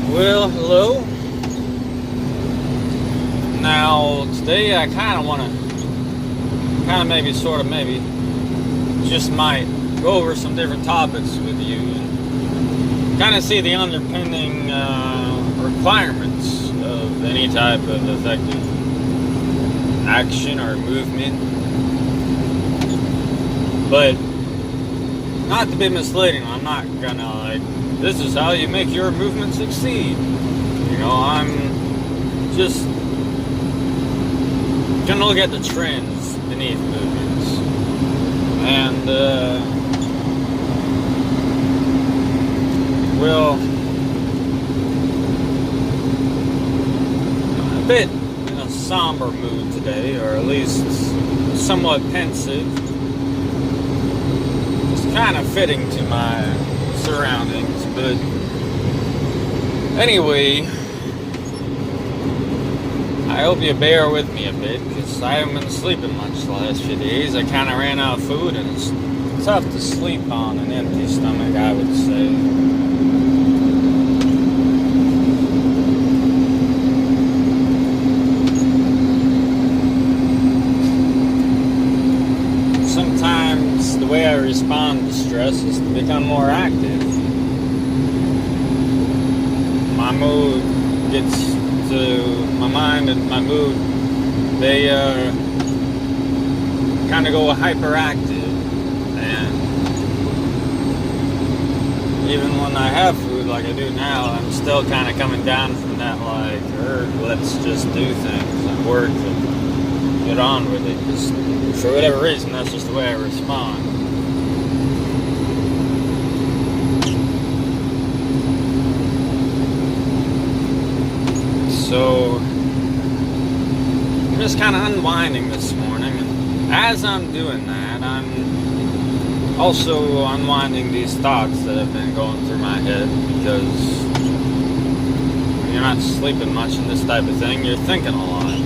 Well, hello. Now, today I kind of want to, maybe, just might go over some different topics with you and kind of see the underpinning requirements of any type of effective action or movement. But, not to be misleading, I'm not gonna, this is how you make your movement succeed. You know, I'm just gonna look at the trends beneath movements. And, well, a bit in a somber mood today, or at least somewhat pensive. It's kind of fitting to my surroundings, but anyway, I hope you bear with me a bit, because I haven't been sleeping much the last few days. I kind of ran out of food, and it's tough to sleep on an empty stomach, I would say. Sometimes the way I respond to stress is to become more active. My mood gets to my mind and my mood, they kind of go hyperactive, and even when I have food like I do now, I'm still kind of coming down from that, let's just do things and work and get on with it, because for whatever reason that's just the way I respond. So, I'm just kind of unwinding this morning, and as I'm doing that, I'm also unwinding these thoughts that have been going through my head, because when you're not sleeping much in this type of thing, you're thinking a lot.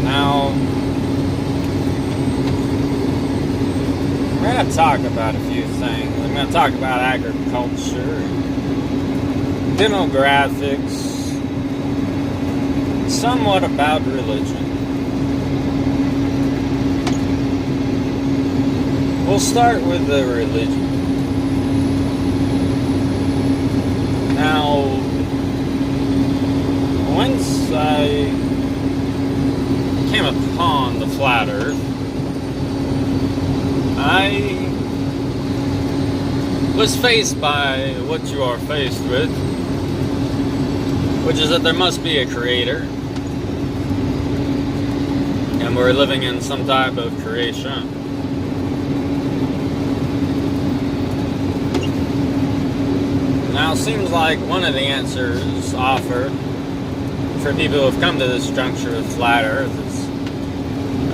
Now, we're going to talk about a few things. I'm going to talk about agriculture, demographics, somewhat about religion. We'll start with the religion. Now, once I came upon the flat earth, I was faced by what you are faced with, which is that there must be a creator, and we're living in some type of creation. Now, it seems like one of the answers offered for people who have come to this juncture with flat earth is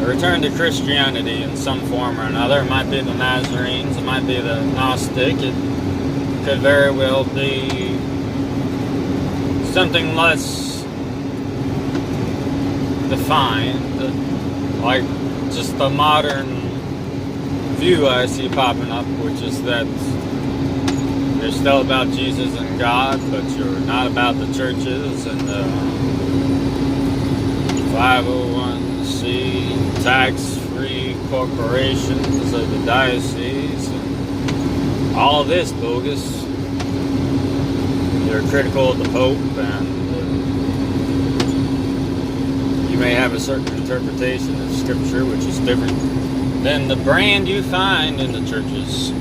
a return to Christianity in some form or another. It might be the Nazarenes, it might be the Gnostic, it could very well be something less defined, like just the modern view I see popping up, which is that you're still about Jesus and God, but you're not about the churches and the 501c tax-free corporations of the diocese and all this bogus. You're critical of the Pope, and you may have a certain interpretation of Scripture which is different than the brand you find in the churches.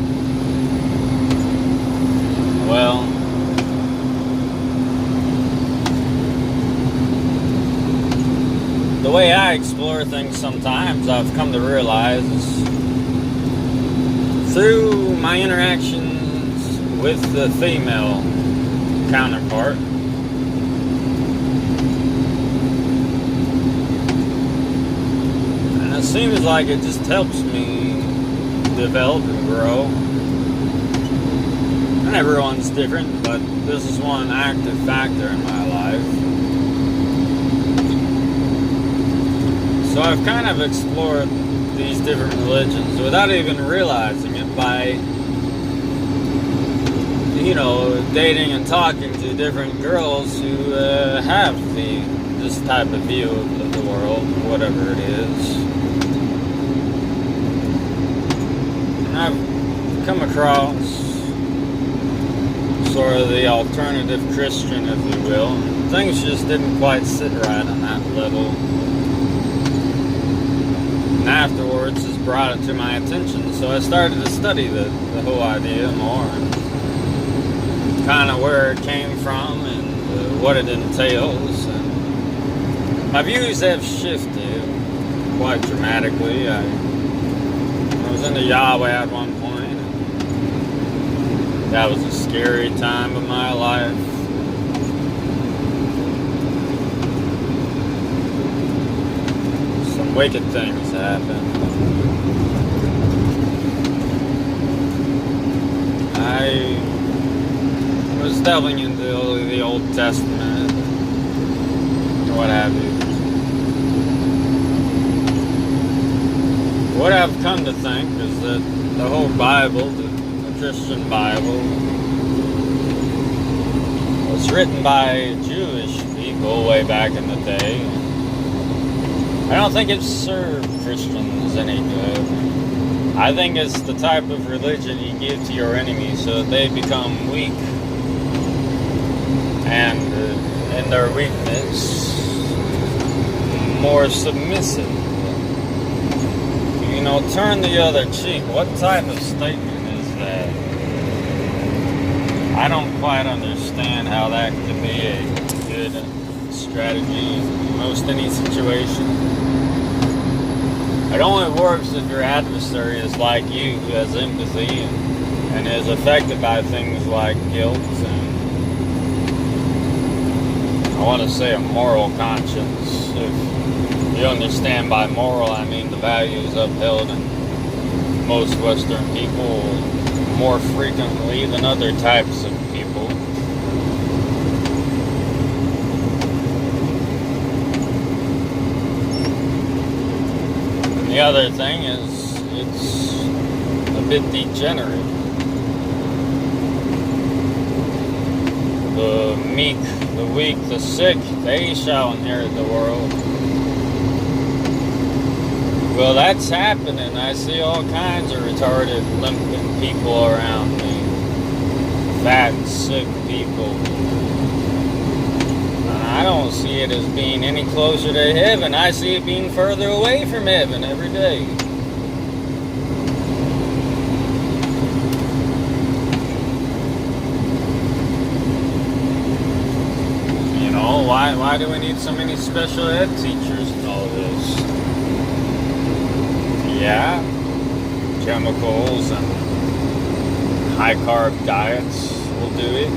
Well, the way I explore things sometimes, I've come to realize, is through my interactions with the female counterpart. And it seems like it just helps me develop and grow. And everyone's different, but this is one active factor in my life. So I've kind of explored these different religions without even realizing it by dating and talking to different girls who have this type of view of the world, whatever it is. And I've come across sort of the alternative Christian, if you will. Things just didn't quite sit right on that level. And afterwards, it's brought it to my attention, so I started to study the whole idea more, and kind of where it came from and what it entails. And my views have shifted quite dramatically. I was into Yahweh at one point, and that was a scary time of my life. Some wicked things happened. I was delving into the Old Testament, or what have you. What I've come to think is that the whole Bible, the Christian Bible, was written by Jewish people way back in the day. I don't think it served Christians any good. I think it's the type of religion you give to your enemies so that they become weak. And in their weakness, more submissive. Turn the other cheek. What type of statement is that? I don't quite understand how that could be a good strategy in most any situation. It only works if your adversary is like you, who has empathy and is affected by things like guilt and, I want to say, a moral conscience. If you understand by moral, I mean the values upheld in most Western people more frequently than other types of people. And the other thing is, it's a bit degenerate. The meek, the weak, the sick, they shall inherit the world. Well, that's happening. I see all kinds of retarded, limping people around me. Fat, sick people. And I don't see it as being any closer to heaven. I see it being further away from heaven every day. Why do we need so many special ed teachers and all this? Yeah, chemicals and high carb diets will do it.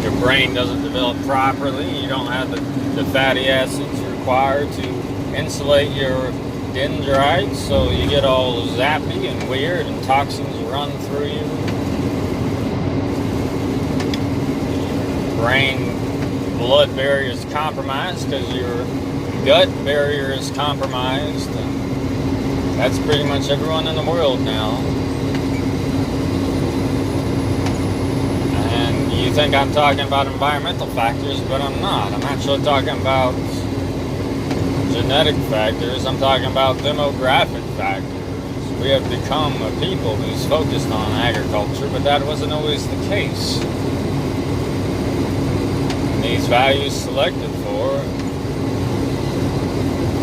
Your brain doesn't develop properly. You don't have the fatty acids required to insulate your dendrites, so you get all zappy and weird and toxins run through you. Brain blood barrier is compromised because your gut barrier is compromised, and that's pretty much everyone in the world now. And you think I'm talking about environmental factors, but I'm not. I'm actually talking about genetic factors. I'm talking about demographic factors. We have become a people who's focused on agriculture, but that wasn't always the case. These values selected for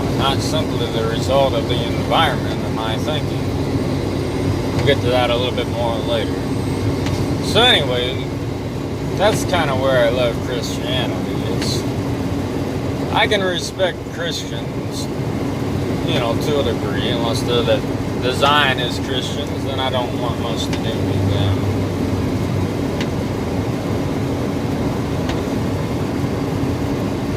are not simply the result of the environment and my thinking. We'll get to that a little bit more later. So anyway, that's kind of where I love Christianity. I can respect Christians, to a degree, unless the design is Christians, then I don't want much to do with them.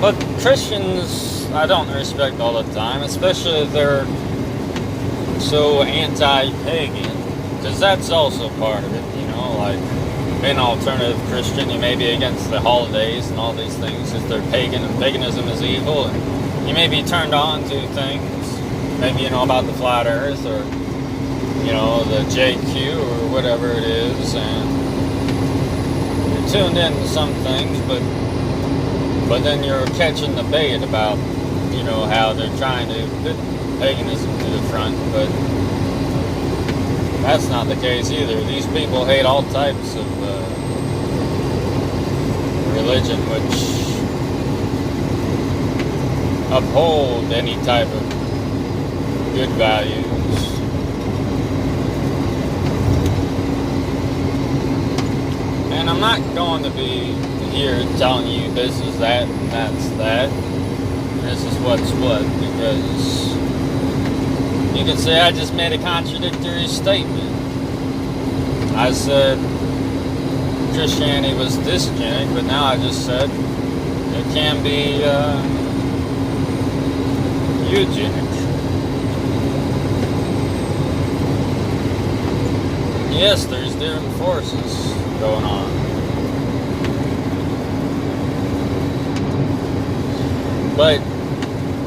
But Christians, I don't respect all the time, especially if they're so anti-pagan, because that's also part of it, like being an alternative Christian, you may be against the holidays and all these things because they're pagan and paganism is evil, and you may be turned on to things, maybe about the flat earth or, the JQ or whatever it is, and tuned in to some things, but then you're catching the bait about, how they're trying to put paganism to the front, but that's not the case either. These people hate all types of religion which uphold any type of good values. And I'm not going to be here telling you this is that and that's that. This is what's what, because you could say I just made a contradictory statement. I said Christianity was dysgenic, but now I just said it can be eugenic. Yes, there's different forces going on. But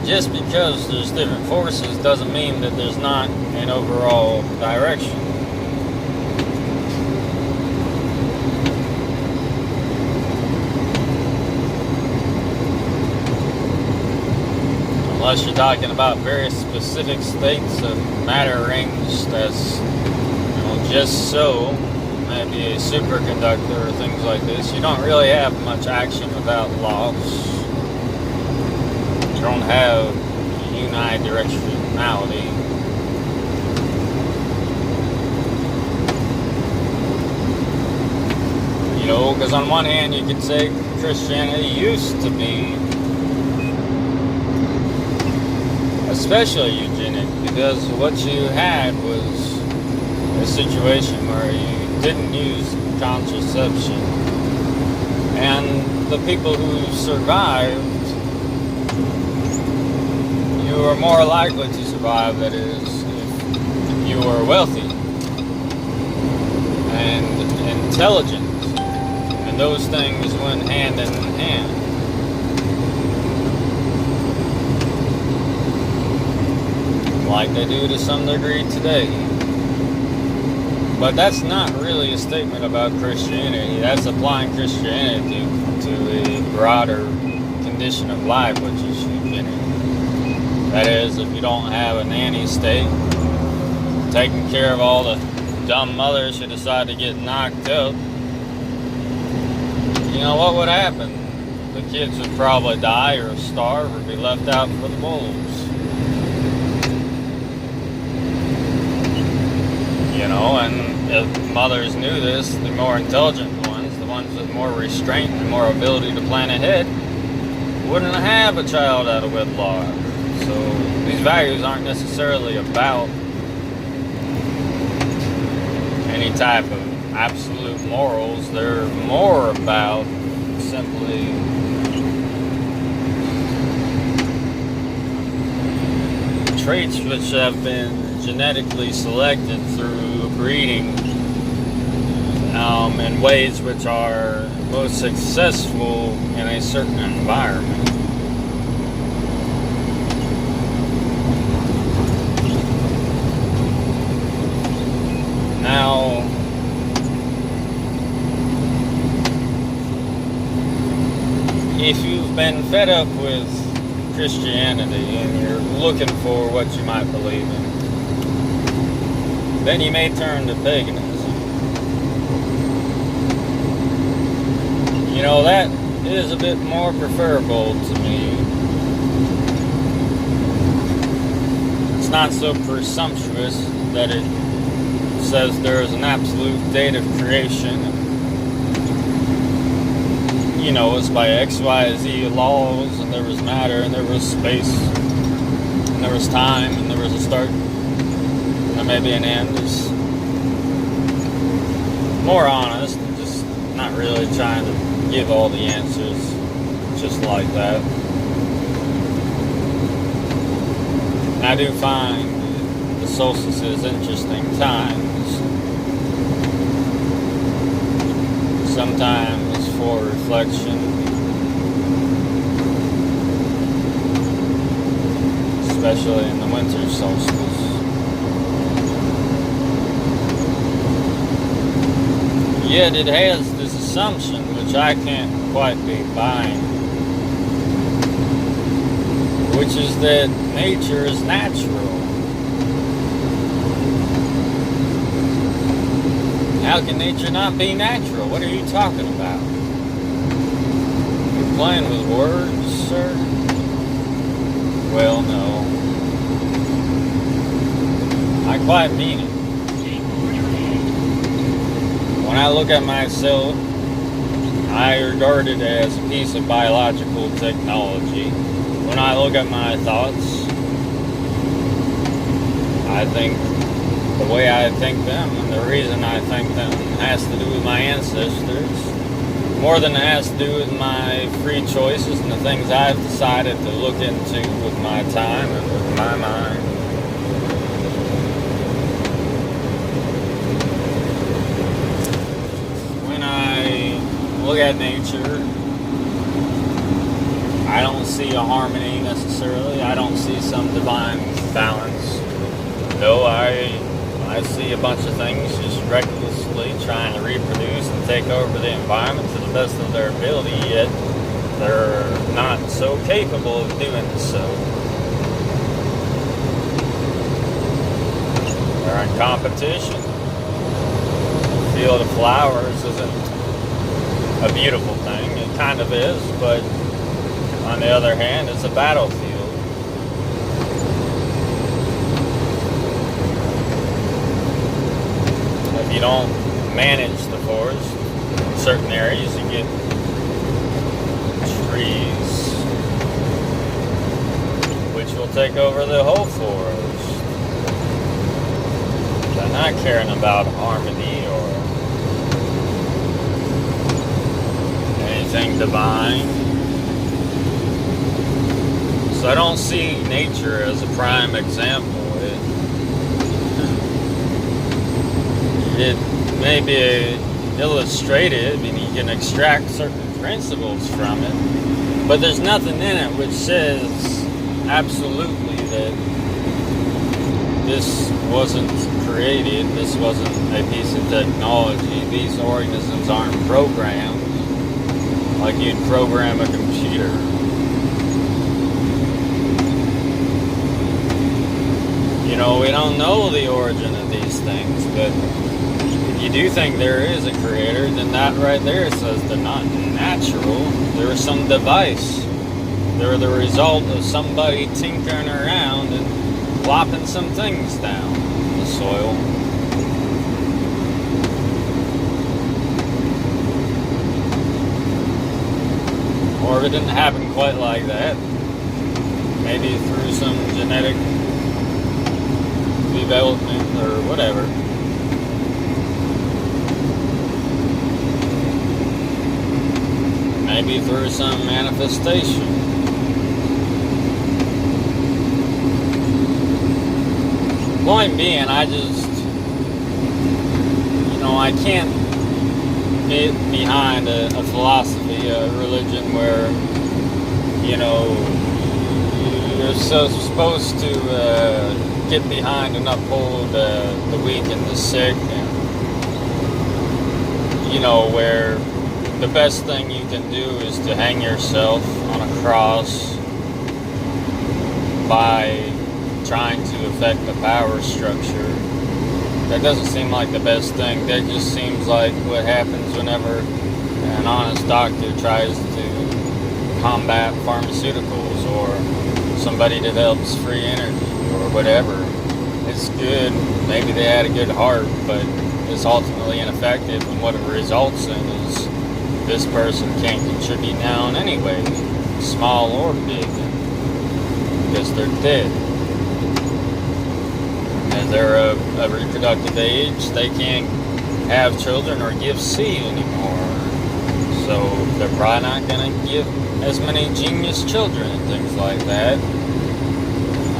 just because there's different forces doesn't mean that there's not an overall direction. Unless you're talking about very specific states of matter arranged as, just so, maybe a superconductor or things like this, you don't really have much action without loss. You don't have unidirectionality. Because on one hand you could say Christianity used to be especially eugenic, because what you had was a situation where you didn't use contraception, and the people who survived, you were more likely to survive, that is, if you were wealthy and intelligent, and those things went hand in hand. Like they do to some degree today. But that's not really a statement about Christianity. That's applying Christianity to a broader condition of life, which is eugenic. That is, if you don't have a nanny state taking care of all the dumb mothers who decide to get knocked up, what would happen? The kids would probably die or starve or be left out for the wolves. And if mothers knew this, the more intelligent ones, the ones with more restraint and more ability to plan ahead, wouldn't have a child out of wedlock. So these values aren't necessarily about any type of absolute morals. They're more about simply traits which have been genetically selected through breeding in ways which are most successful in a certain environment. Now, if you've been fed up with Christianity and you're looking for what you might believe in, then you may turn to paganism. That is a bit more preferable to me. It's not so presumptuous that it says there is an absolute date of creation. It's by X, Y, Z laws, and there was matter, and there was space, and there was time, and there was a start, and there may be an end. It's more honest, and just not really trying to give all the answers just like that. And I do find the solstices interesting times. Sometimes for reflection, especially in the winter solstice. Yet it has this assumption which I can't quite be buying, which is that nature is natural. How can nature not be natural? What are you talking about? You're playing with words, sir? Well, no. I quite mean it. When I look at myself, I regard it as a piece of biological technology. When I look at my thoughts, I think the way I think them, and the reason I think them, has to do with my ancestors, more than it has to do with my free choices and the things I've decided to look into with my time and with my mind. When I look at nature, I don't see a harmony necessarily. I don't see some divine balance. No, I see a bunch of things just recklessly trying to reproduce and take over the environment to the best of their ability, yet they're not so capable of doing so. They're in competition. The field of flowers isn't a beautiful thing. It kind of is, but on the other hand, it's a battlefield. If you don't manage the forest, in certain areas you get trees which will take over the whole forest. They're not caring about harmony or anything divine. So I don't see nature as a prime example. It may be illustrative and you can extract certain principles from it, but there's nothing in it which says absolutely that this wasn't created, this wasn't a piece of technology, these organisms aren't programmed like you'd program a computer. You know, we don't know the origin of these things, but if you do think there is a creator, then that right there says they're not natural. There was some device. They're the result of somebody tinkering around and plopping some things down in the soil. Or if it didn't happen quite like that, maybe through some genetic development or whatever. Maybe through some manifestation. Point being, I can't get behind a philosophy, a religion where, you're so supposed to get behind and uphold the weak and the sick, and, where the best thing you can do is to hang yourself on a cross by trying to affect the power structure. That doesn't seem like the best thing. That just seems like what happens whenever an honest doctor tries to combat pharmaceuticals, or somebody develops free energy or whatever. It's good, maybe they had a good heart, but it's ultimately ineffective, and what it results in is this person can't contribute now in any way, small or big, because they're dead. As they're of reproductive age, they can't have children or give seed anymore. So they're probably not going to give as many genius children and things like that.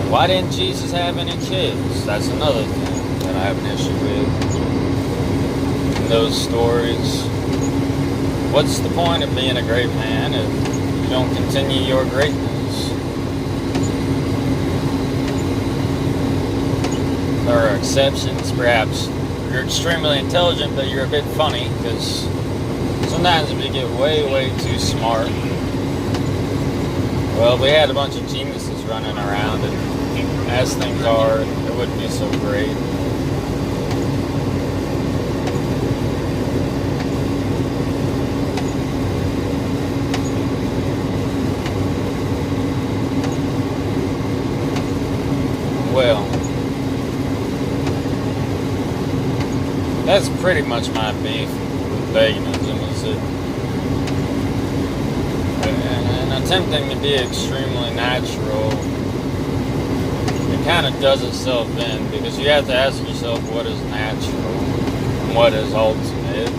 Why didn't Jesus have any kids? That's another thing that I have an issue with. In those stories, what's the point of being a great man if you don't continue your greatness? There are exceptions, perhaps. You're extremely intelligent, but you're a bit funny, because sometimes we get way too smart. Well, if we had a bunch of geniuses running around, and as things are, it wouldn't be so great. Well, that's pretty much my beef with veganism, is that and attempting to be extremely natural, it kind of does itself in, because you have to ask yourself what is natural and what is ultimate.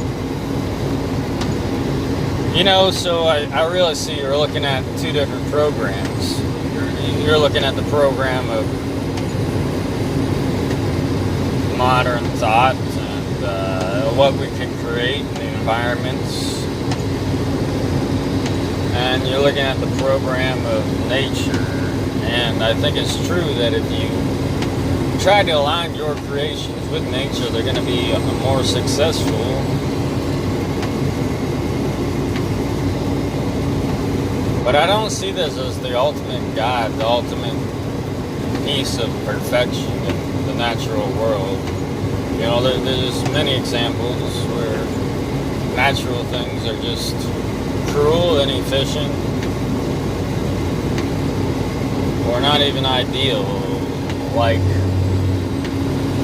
You know, so I really see you're looking at two different programs. You're looking at the program of modern thought and what we can create in the environments, and you're looking at the program of nature. And I think it's true that if you try to align your creations with nature, they're going to be more successful. But I don't see this as the ultimate guide, the ultimate piece of perfection in the natural world. You know, there's many examples where natural things are just cruel, inefficient, or not even ideal. Like,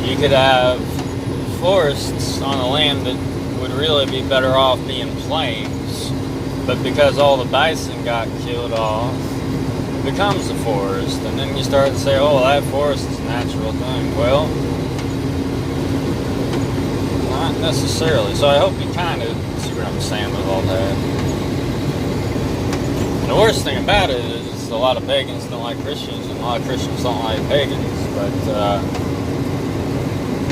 you could have forests on a land that would really be better off being plains, but because all the bison got killed off, it becomes a forest. And then you start to say, oh, that forest is a natural thing. Well, not necessarily. So I hope you kind of see what I'm saying with all that. And the worst thing about it is a lot of pagans don't like Christians, and a lot of Christians don't like pagans. But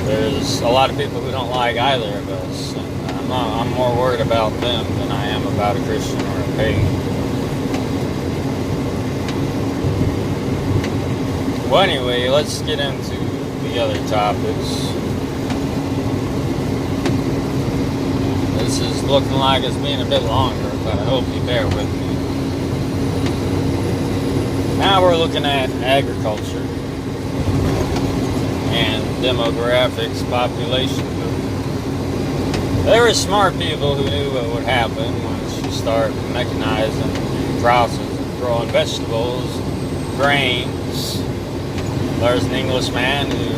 there's a lot of people who don't like either of us. And I'm more worried about them than I am about a Christian or a pagan. Well, anyway, let's get into the other topics. This is looking like it's being a bit longer, but I hope you bear with me. Now we're looking at agriculture and demographics, population boom. There were smart people who knew what would happen once you start mechanizing the process of growing vegetables, grains. There's an Englishman who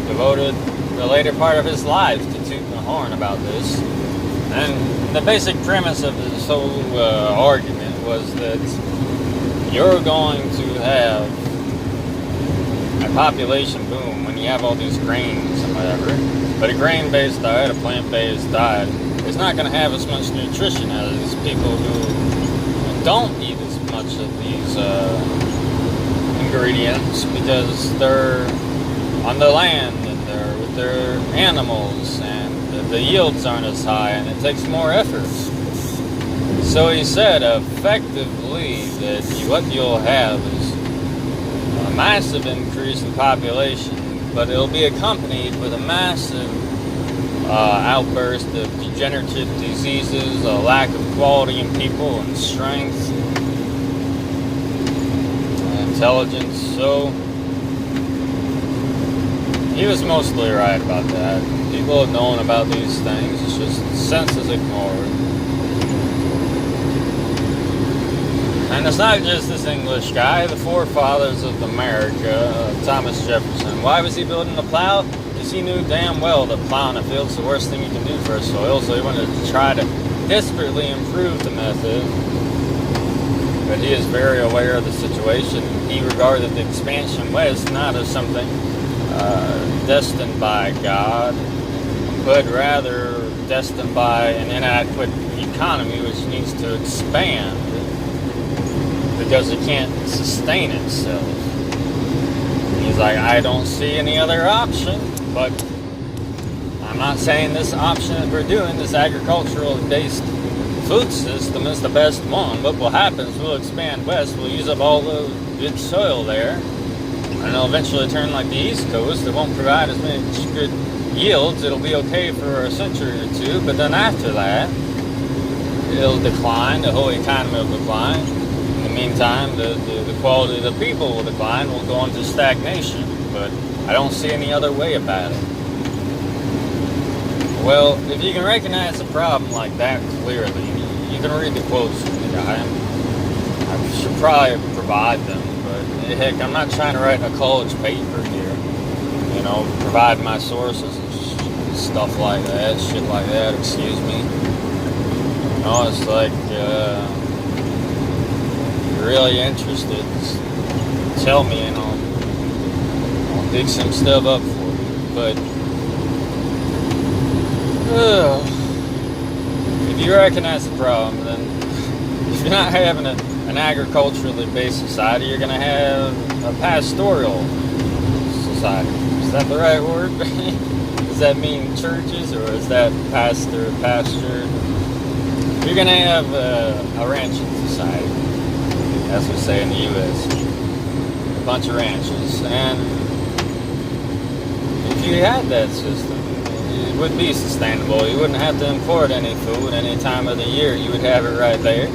devoted the later part of his life to tooting the horn about this. And the basic premise of this whole argument was that you're going to have a population boom when you have all these grains and whatever. But a grain-based diet, a plant-based diet, is not going to have as much nutrition as people who don't eat as much of these ingredients, because they're on the land and they're with their animals, and the yields aren't as high, and it takes more effort. So he said effectively that what you'll have is a massive increase in population, but it'll be accompanied with a massive outburst of degenerative diseases, a lack of quality in people and strength and intelligence. So he was mostly right about that. People have known about these things, it's just sense is ignored. And it's not just this English guy, the forefathers of America, Thomas Jefferson. Why was he building a plow? Because he knew damn well that plowing a field's the worst thing you can do for a soil, so he wanted to try to desperately improve the method. But he is very aware of the situation. He regarded the expansion west not as something destined by God, but rather destined by an inadequate economy which needs to expand because it can't sustain itself. He's like, I don't see any other option, but I'm not saying this option that we're doing, this agricultural-based food system, is the best one. What will happen is we'll expand west, we'll use up all the good soil there, and it'll eventually turn like the East Coast. It won't provide as many good yields. It'll be okay for a century or two, but then after that, it'll decline, the whole economy will decline. In the meantime, the quality of the people will decline, we'll go into stagnation. But I don't see any other way about it. Well, if you can recognize a problem like that clearly, you can read the quotes from the guy. I should probably provide them, but heck, I'm not trying to write a college paper here. You know, provide my sources and stuff like that, shit like that, excuse me. You know, it's like, if you're really interested, tell me and I'll dig some stuff up for you. But, if you recognize the problem, then if you're not having an agriculturally based society, you're going to have a pastoral society. Is that the right word? Does that mean churches, or is that pasture? You're going to have a ranching society, as we say in the U.S. A bunch of ranches. And if you had that system, it would be sustainable. You wouldn't have to import any food any time of the year. You would have it right there.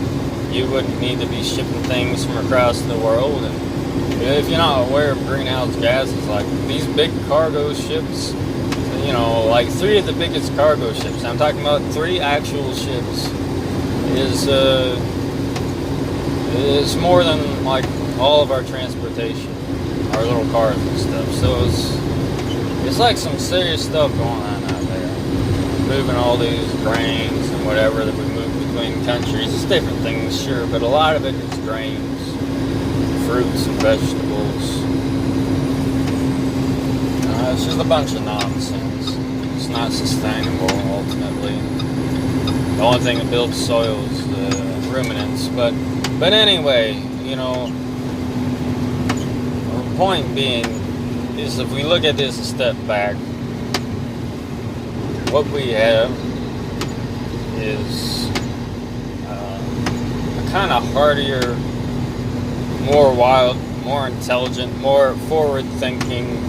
You wouldn't need to be shipping things from across the world. And if you're not aware of greenhouse gases, like these big cargo ships, you know, like 3 of the biggest cargo ships, I'm talking about 3 actual ships, is more than like all of our transportation, our little cars and stuff. So it's like some serious stuff going on out there. Moving all these grains and whatever that we move between countries. It's different things, sure, but a lot of it is grains, fruits and vegetables. It's just a bunch of nonsense. It's not sustainable, ultimately. The only thing that builds soil is ruminants. But anyway, you know, the point being is if we look at this a step back, what we have is a kind of hardier, more wild, more intelligent, more forward-thinking,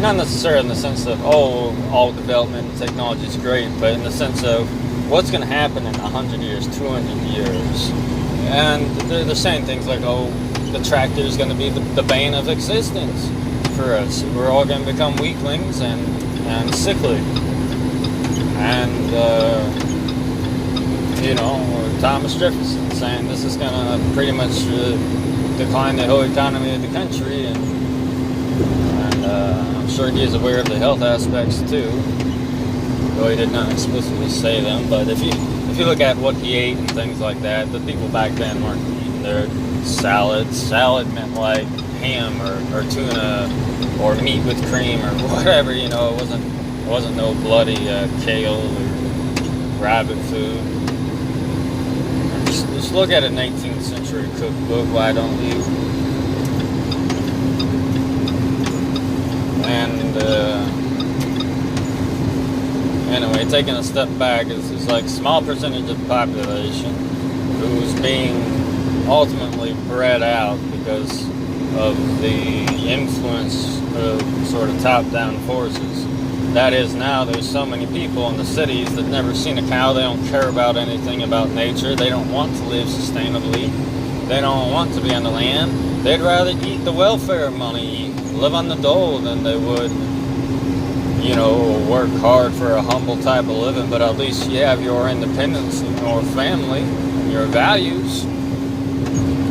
not necessarily in the sense of, oh, all development and technology is great, but in the sense of what's going to happen in 100 years, 200 years. And they're saying things like, oh, the tractor is going to be the bane of existence for us. We're all going to become weaklings and sickly. And, you know, Thomas Jefferson saying this is going to pretty much decline the whole economy of the country. And I'm sure he is aware of the health aspects too, though he did not explicitly say them. But if you look at what he ate and things like that, the people back then weren't eating their salads. Salad meant like ham or tuna or meat with cream or whatever. You know, it wasn't no bloody kale or rabbit food. Just look at an 18th century cookbook, why don't you? And anyway, taking a step back, it's like a small percentage of the population who's being ultimately bred out because of the influence of sort of top-down forces. That is, now there's so many people in the cities that never seen a cow. They don't care about anything about nature. They don't want to live sustainably. They don't want to be on the land. They'd rather eat the welfare money, live on the dole, than they would, you know, work hard for a humble type of living. But at least you have your independence and your family and your values.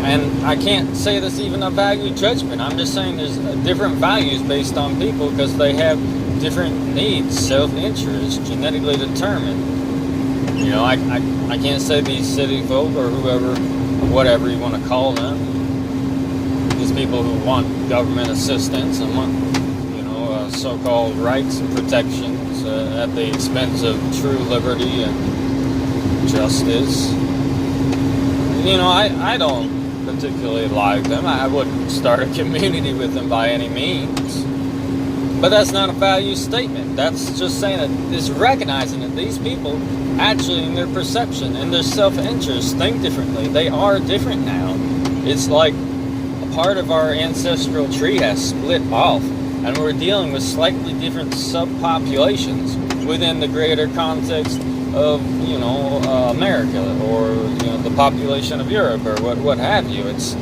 And I can't say this even a value judgment. I'm just saying there's different values based on people because they have different needs, self-interest, genetically determined. You know, I can't say these city folk or whoever, whatever you want to call them, these people who want government assistance and want, you know, so-called rights and protections at the expense of true liberty and justice. You know, I don't particularly like them. I wouldn't start a community with them by any means. But that's not a value statement. That's just saying that it's recognizing that these people actually in their perception and their self-interest think differently. They are different now. It's like a part of our ancestral tree has split off and we're dealing with slightly different subpopulations within the greater context America, or the population of Europe, or what have you. It's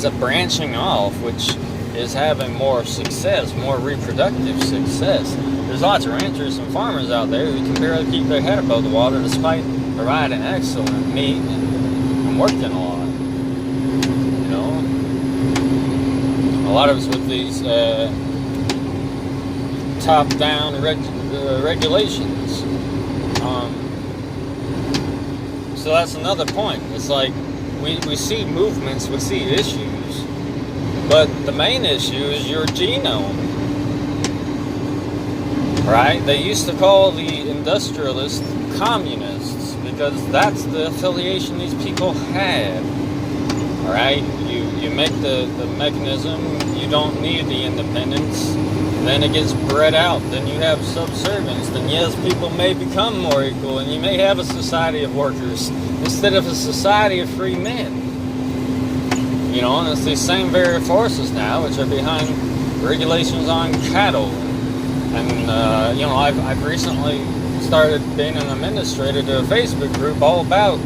a branching off, which is having more success, more reproductive success. There's lots of ranchers and farmers out there who can barely keep their head above the water despite providing excellent meat and working a lot. A lot of it's with these top-down regulations. So that's another point. It's like we see movements, we see issues, but the main issue is your genome, right? They used to call the industrialists communists because that's the affiliation these people had. All right, you make the mechanism, you don't need the independence, then it gets bred out, then you have subservience, then yes, people may become more equal, and you may have a society of workers instead of a society of free men. And it's these same very forces now which are behind regulations on cattle. And I've recently started being an administrator to a Facebook group all about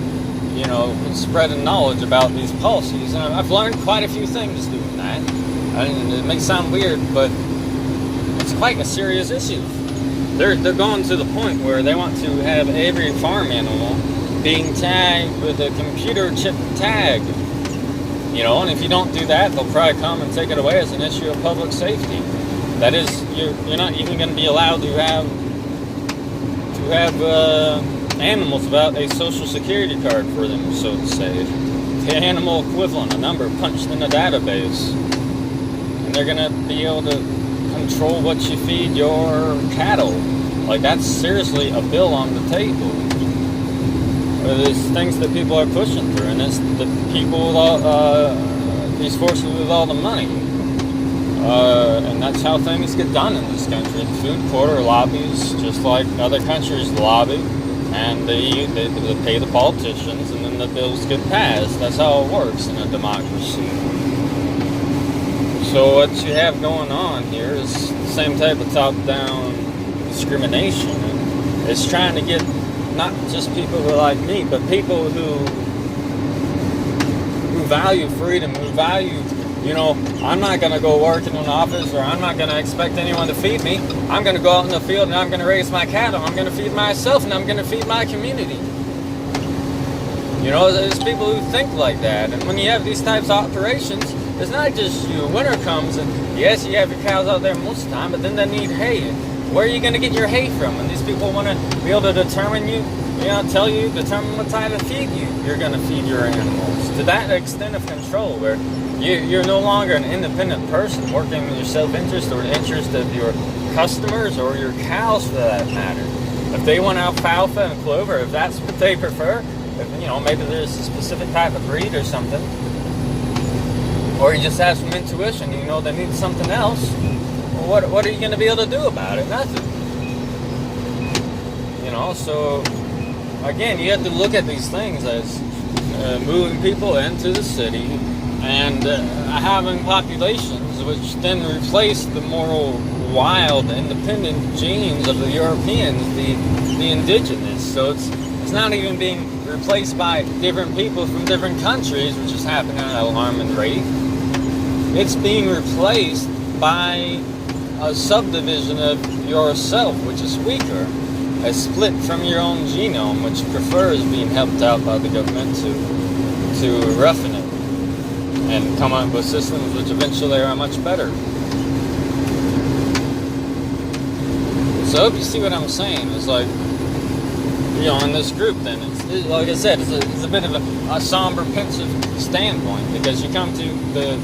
spreading knowledge about these policies, and I've learned quite a few things doing that. And it may sound weird, but it's quite a serious issue. They're going to the point where they want to have every farm animal being tagged with a computer chip tag. And if you don't do that, they'll probably come and take it away as an issue of public safety. That is, you're not even going to be allowed to have animals without a social security card for them, so to say. The animal equivalent, a number punched in a database. And they're going to be able to control what you feed your cattle. Like, that's seriously a bill on the table. There's things that people are pushing through, and it's the people with all, these forces with all the money. And that's how things get done in this country. The food quarter lobbies, just like other countries lobby, and they pay the politicians, and then the bills get passed. That's how it works in a democracy. So what you have going on here is the same type of top-down discrimination. It's trying to get not just people who are like me, but people who value freedom, who value, I'm not going to go work in an office, or I'm not going to expect anyone to feed me. I'm going to go out in the field and I'm going to raise my cattle. I'm going to feed myself and I'm going to feed my community. There's people who think like that. And when you have these types of operations, it's not just you. Winter comes and yes, you have your cows out there most of the time, but then they need hay. Where are you going to get your hay from? And these people want to be able to determine determine what type of feed you're going to feed your animals. To that extent of control, where you're no longer an independent person working in your self-interest or the interest of your customers or your cows, for that matter. If they want alfalfa and clover, if that's what they prefer, maybe there's a specific type of breed or something, or you just have some intuition, they need something else, well, what are you going to be able to do about it? Nothing. So again, you have to look at these things as moving people into the city and having populations which then replace the more wild, independent genes of the Europeans, the indigenous. So it's not even being replaced by different people from different countries, which is happening at an alarming rate. It's being replaced by a subdivision of yourself, which is weaker, a split from your own genome, which prefers being helped out by the government to roughen it and come up with systems which eventually are much better. So I hope you see what I'm saying. It's like, in this group then, it's like I said, it's a bit of a somber, pensive standpoint, because you come to the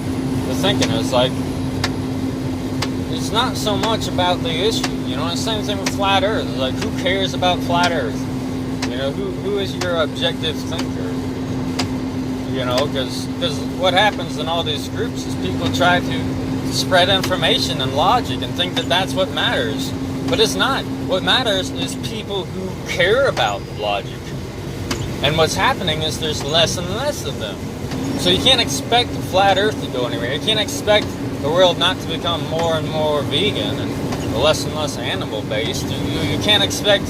thinking, it's like, it's not so much about the issue, the same thing with flat earth. It's like, who cares about flat earth? Who is your objective thinker? Because what happens in all these groups is people try to spread information and logic and think that that's what matters. But it's not. What matters is people who care about logic. And what's happening is there's less and less of them. So you can't expect flat earth to go anywhere. You can't expect the world not to become more and more vegan and less animal based. You can't expect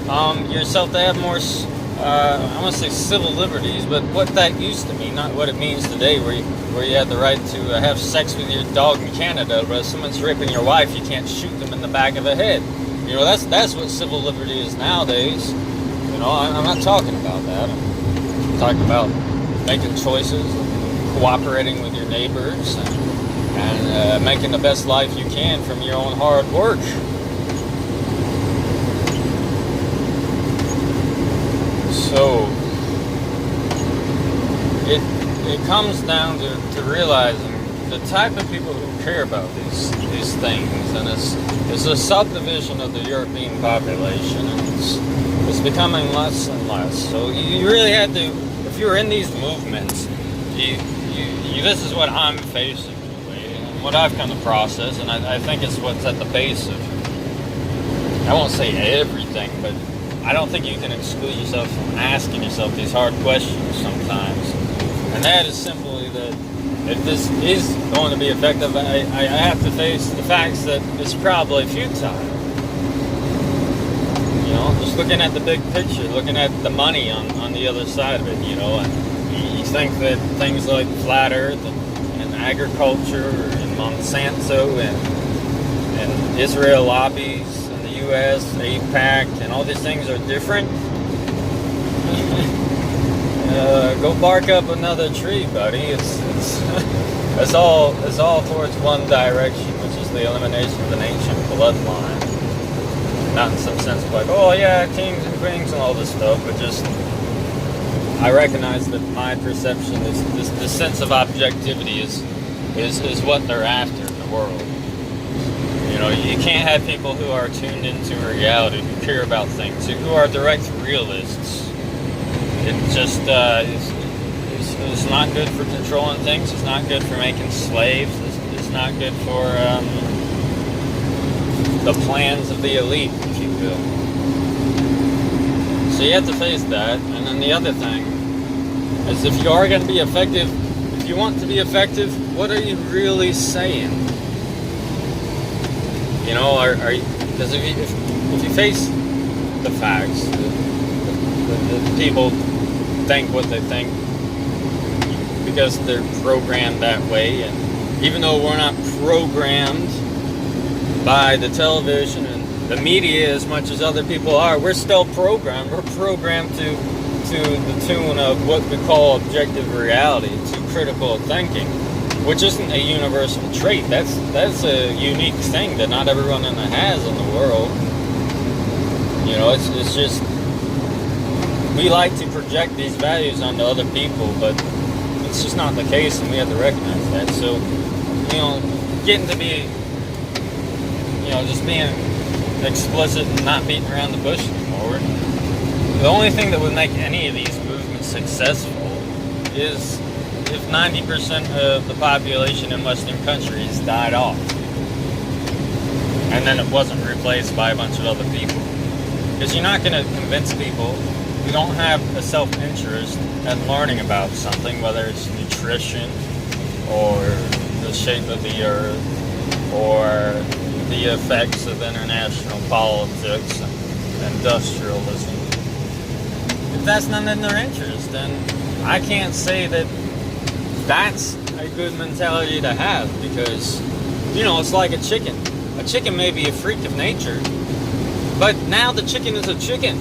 yourself to have more, I want to say civil liberties, but what that used to mean, not what it means today, where you have the right to have sex with your dog in Canada, but if someone's raping your wife, you can't shoot them in the back of the head. You know, that's what civil liberty is nowadays. You know, I'm not talking about that. I'm talking about making choices, cooperating with your neighbors, and making the best life you can from your own hard work. So it comes down to realizing the type of people who care about these things, and it's a subdivision of the European population, and it's becoming less and less. So you really have to, if you're in these movements, this is what I'm facing, really, and what I've come to process, and I think it's what's at the base of, I won't say everything, but I don't think you can exclude yourself from asking yourself these hard questions sometimes. And that is simply that if this is going to be effective, I have to face the facts that it's probably futile. You know, just looking at the big picture, looking at the money on the other side of it, you know, and you think that things like flat earth and agriculture and Monsanto and Israel lobbies and the US, APAC, and all these things are different. Go bark up another tree, buddy. It's all towards one direction, which is the elimination of an ancient bloodline. Not in some sense of like, oh yeah, kings and queens and all this stuff, but just I recognize that my perception is this sense of objectivity is what they're after in the world. You know, you can't have people who are tuned into reality, who care about things, who are direct realists. It just it's not good for controlling things. It's not good for making slaves. It's not good for the plans of the elite, if you will. So you have to face that. And then the other thing is, if you are going to be effective, if you want to be effective, what are you really saying? You know, are you, because if you face the facts, the people think what they think because they're programmed that way, and even though we're not programmed by the television and the media as much as other people are, we're still programmed. We're programmed to the tune of what we call objective reality, to critical thinking, which isn't a universal trait. That's a unique thing that not everyone has in the world. You know, it's just we like to project these values onto other people, but it's just not the case, and we have to recognize that. So, you know, getting to be, you know, just being explicit and not beating around the bush anymore. The only thing that would make any of these movements successful is if 90% of the population in Western countries died off, and then it wasn't replaced by a bunch of other people. Because you're not going to convince people who don't have a self-interest in learning about something, whether it's nutrition or the shape of the earth or the effects of international politics and industrialism. If that's not in their interest, then I can't say that that's a good mentality to have, because, you know, it's like a chicken. A chicken may be a freak of nature, but now the chicken is a chicken,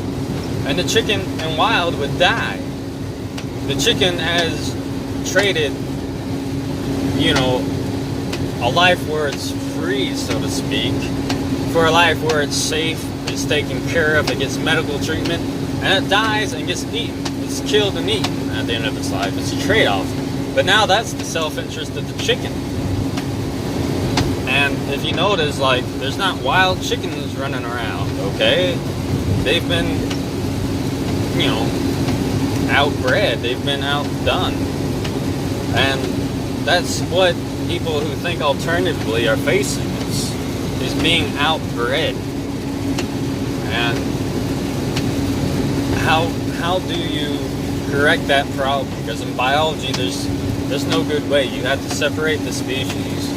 and the chicken in wild would die. The chicken has traded, you know, a life where it's free, so to speak, for a life where it's safe, it's taken care of, it gets medical treatment, and it dies and gets eaten. It's killed and eaten at the end of its life. It's a trade-off. But now that's the self-interest of the chicken. And if you notice, like, there's not wild chickens running around, okay? They've been, you know, outbred. They've been outdone. And that's what people who think alternatively are facing, is being outbred. And how do you correct that problem? Because in biology, there's no good way. You have to separate the species,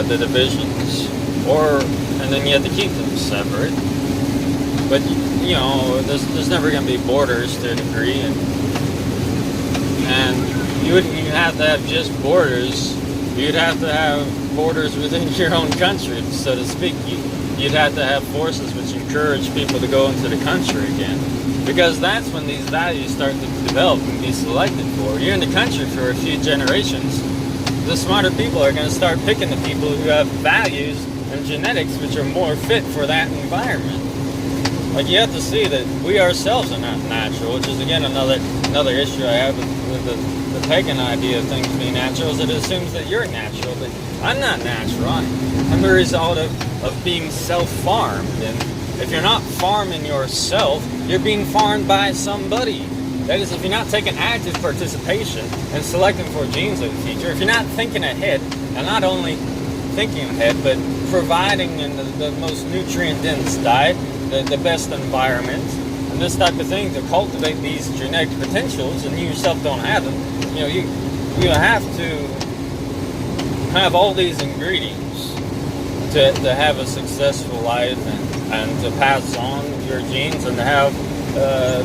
the divisions, and then you have to keep them separate. But, you know, there's never going to be borders to a degree, and you wouldn't even have to have just borders. You'd have to have borders within your own country, so to speak. You'd have to have forces which encourage people to go into the country again, because that's when these values start to develop and be selected for. You're in the country for a few generations. The smarter people are going to start picking the people who have values and genetics which are more fit for that environment. Like, you have to see that we ourselves are not natural, which is again another issue I have with the pagan idea of things being natural, is it assumes that you're natural, but I'm not natural. I'm the result of being self-farmed, and if you're not farming yourself, you're being farmed by somebody. That is, if you're not taking active participation and selecting for genes of the future, if you're not thinking ahead, and not only thinking ahead, but providing in the most nutrient-dense diet, the best environment, and this type of thing to cultivate these genetic potentials, and you yourself don't have them, you know, you have to have all these ingredients to have a successful life and to pass on your genes and to have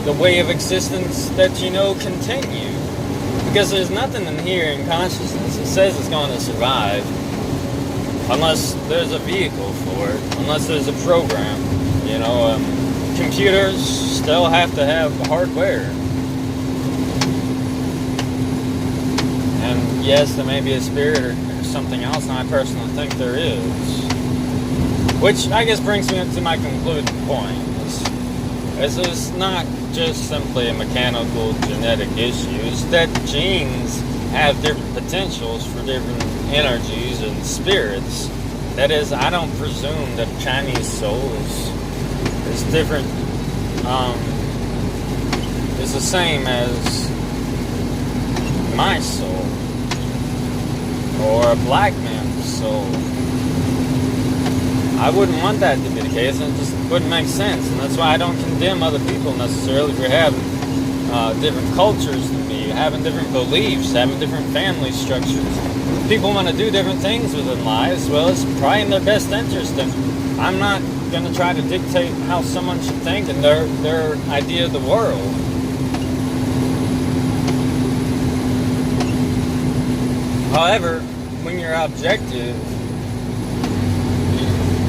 the way of existence that you know continue. Because there's nothing in here in consciousness that says it's going to survive unless there's a vehicle for it, unless there's a program. You know, computers still have to have hardware. And yes, there may be a spirit or something else, and I personally think there is. Which I guess brings me to my concluding point. It's not just simply a mechanical genetic issue. It's that genes have different potentials for different energies and spirits. That is, I don't presume that Chinese soul is different. It's the same as my soul or a black man's soul. I wouldn't want that to be the case, and it just wouldn't make sense. And that's why I don't condemn other people necessarily for having different cultures than me, having different beliefs, having different family structures. If people want to do different things within lives, well, it's probably in their best interest. And I'm not going to try to dictate how someone should think and their idea of the world. However, when you're objective,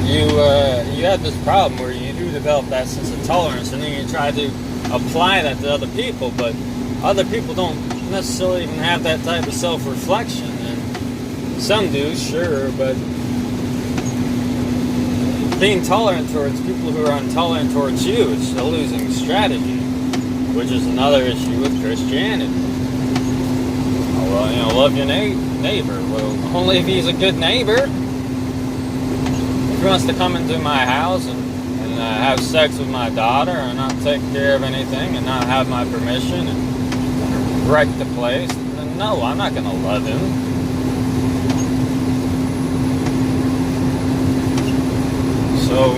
you have this problem where you do develop that sense of tolerance, and then you try to apply that to other people, but other people don't necessarily even have that type of self-reflection. And some do, sure, but being tolerant towards people who are intolerant towards you is a losing strategy, which is another issue with Christianity. Oh, well, you know, love your neighbor. Well, only if he's a good neighbor. If he wants to come into my house and have sex with my daughter and not take care of anything and not have my permission and wreck the place, then no, I'm not going to love him. So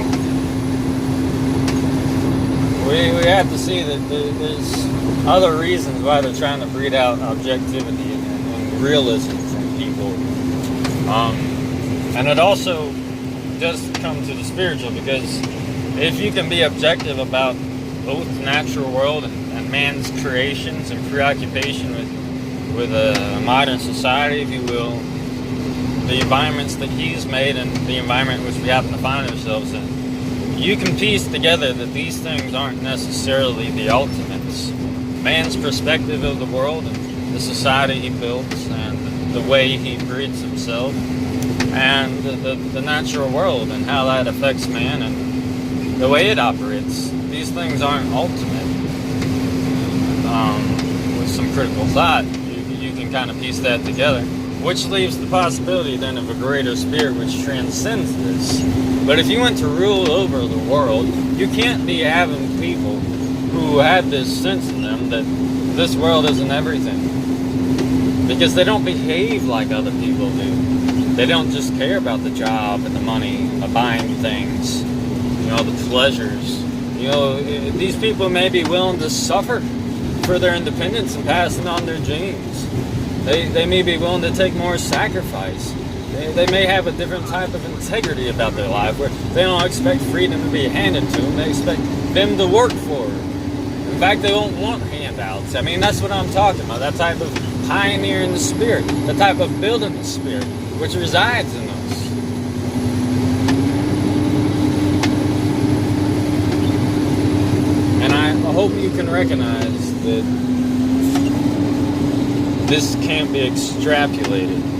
we have to see that there's other reasons why they're trying to breed out objectivity and realism from people. And it also does come to the spiritual, because if you can be objective about both the natural world and man's creations and preoccupation with a modern society, if you will, the environments that he's made and the environment in which we happen to find ourselves in, you can piece together that these things aren't necessarily the ultimates. Man's perspective of the world and the society he builds and the way he breeds himself and the natural world and how that affects man and the way it operates, these things aren't ultimate. With some critical thought, you can kind of piece that together, which leaves the possibility then of a greater spirit which transcends this. But if you want to rule over the world, you can't be having people who have this sense in them that this world isn't everything, because they don't behave like other people do. They don't just care about the job and the money, the buying things, you know, the pleasures. You know, these people may be willing to suffer for their independence and passing on their genes. They may be willing to take more sacrifice. They may have a different type of integrity about their life, where they don't expect freedom to be handed to them. They expect them to work for. In fact, they don't want handouts. I mean, that's what I'm talking about. That type of pioneering the spirit, the type of building the spirit, which resides in us. And I hope you can recognize that this can't be extrapolated